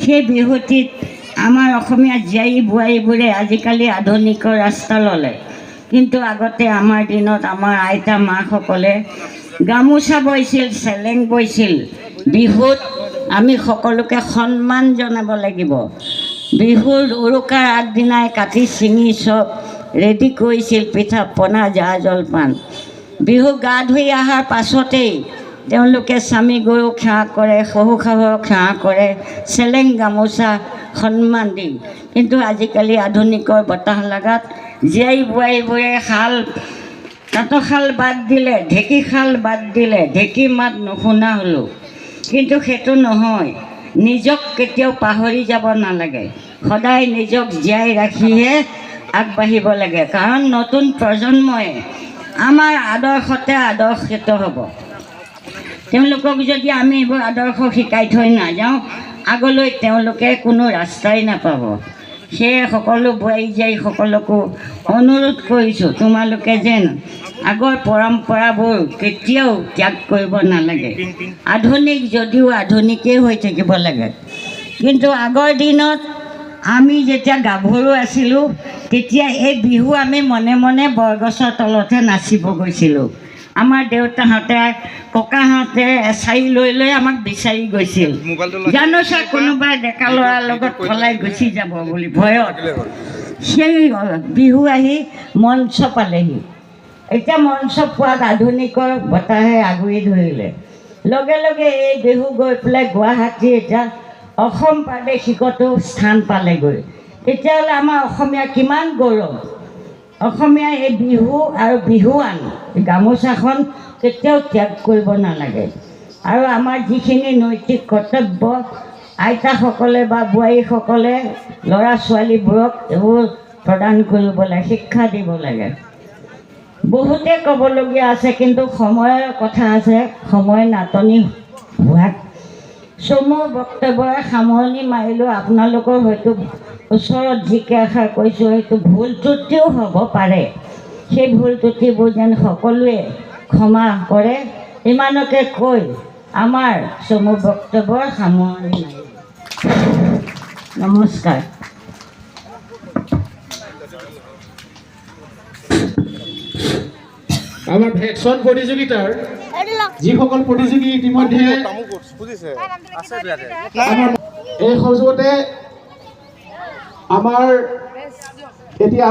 সেই বিহুটিত আমাৰ অসমীয়া জীয়াৰী বোৱাৰীবোৰে আজিকালি আধুনিকৰ ৰাস্তা ল'লে, কিন্তু আগতে আমাৰ দিনত আমাৰ আইতা মাসকলে গামোচা বৈছিল, চেলেং বৈছিল। বিহুত আমি সকলোকে সন্মান জনাব লাগিব। বিহুৰ উৰুকাৰ আগদিনাই কাটি ছিঙি চব ৰেডি কৰিছিল, পিঠা পনা জা জলপান। বিহু গা ধুই অহাৰ পাছতেই তেওঁলোকে স্বামী গৰুক সেৱা কৰে, শহু শাহুক সেৱা কৰে, চেলেং গামোচা সন্মান দি। কিন্তু আজিকালি আধুনিকৰ বতাহ লগাত জীয়াৰী বোৱাৰীবোৰে তাঁতশাল বাদ দিলে, ঢেঁকীশাল বাদ দিলে, ঢেঁকী মাত নুশুনা হ'লোঁ। কিন্তু সেইটো নহয়, নিজক কেতিয়াও পাহৰি যাব নালাগে। সদায় নিজক জীয়াই ৰাখিহে আগবাঢ়িব লাগে, কাৰণ নতুন প্ৰজন্মই আমাৰ আদৰ্শতে আদৰ্শিত হ'ব। তেওঁলোকক যদি আমি এইবোৰ আদৰ্শ শিকাই থৈ নাযাওঁ, আগলৈ তেওঁলোকে কোনো ৰাস্তাই নাপাব। সেয়ে সকলো বোৱাৰী জীয়াৰীসকলকো অনুৰোধ কৰিছোঁ, তোমালোকে যেন আগৰ পৰম্পৰাবোৰ কেতিয়াও ত্যাগ কৰিব নালাগে। আধুনিক যদিও আধুনিকেই হৈ থাকিব লাগে। কিন্তু আগৰ দিনত আমি যেতিয়া গাভৰু আছিলোঁ, তেতিয়া এই বিহু আমি মনে মনে বৰগছৰ তলতহে নাচিব গৈছিলোঁ। আমাৰ দেউতাহঁতে ককাহঁতে এছাৰি লৈ লৈ আমাক বিচাৰি গৈছিল, জানো চা কোনোবাই ডেকা ল'ৰাৰ লগত পলাই গুচি যাব বুলি ভয়ত। সেই বিহু আহি মঞ্চ পালেহি। এতিয়া মঞ্চ পোৱাত আধুনিকৰ বতাহে আগুৰি ধৰিলে। লগে লগে এই বিহু গৈ পেলাই গুৱাহাটী এতিয়া অসম প্ৰাদেশিকতো স্থান পালেগৈ। তেতিয়াহ'লে আমাৰ অসমীয়া কিমান গৌৰৱ। অসমীয়াই এই বিহু আৰু বিহুৱান গামোচাখন কেতিয়াও ত্যাগ কৰিব নালাগে। আৰু আমাৰ যিখিনি নৈতিক কৰ্তব্য, আইতাসকলে বা বোৱাৰীসকলে ল'ৰা ছোৱালীবোৰক এইবোৰ প্ৰদান কৰিব লাগে, শিক্ষা দিব লাগে। বহুতে ক'বলগীয়া আছে, কিন্তু সময়ৰ কথা আছে, সময় নাটনি হোৱাত চমু বক্তব্যৰে সামৰণি মাৰিলোঁ। আপোনালোকৰ হয়তো ওচৰত যিকেইষাৰ কৈছোঁ সেইটো ভুল ত্ৰুটিও হ'ব পাৰে। সেই ভুল ত্ৰুটিবোৰ যেন সকলোৱে ক্ষমা কৰে, ইমানকে কৈ আমাৰ চমু বক্তব্যৰ সামৰণি মাৰিলোঁ। নমস্কাৰ। আমাৰ ভেকচন প্ৰতিযোগিতাৰ যিসকল প্ৰতিযোগী ইতিমধ্যে এই সজুৱতে আমাৰ এতিয়া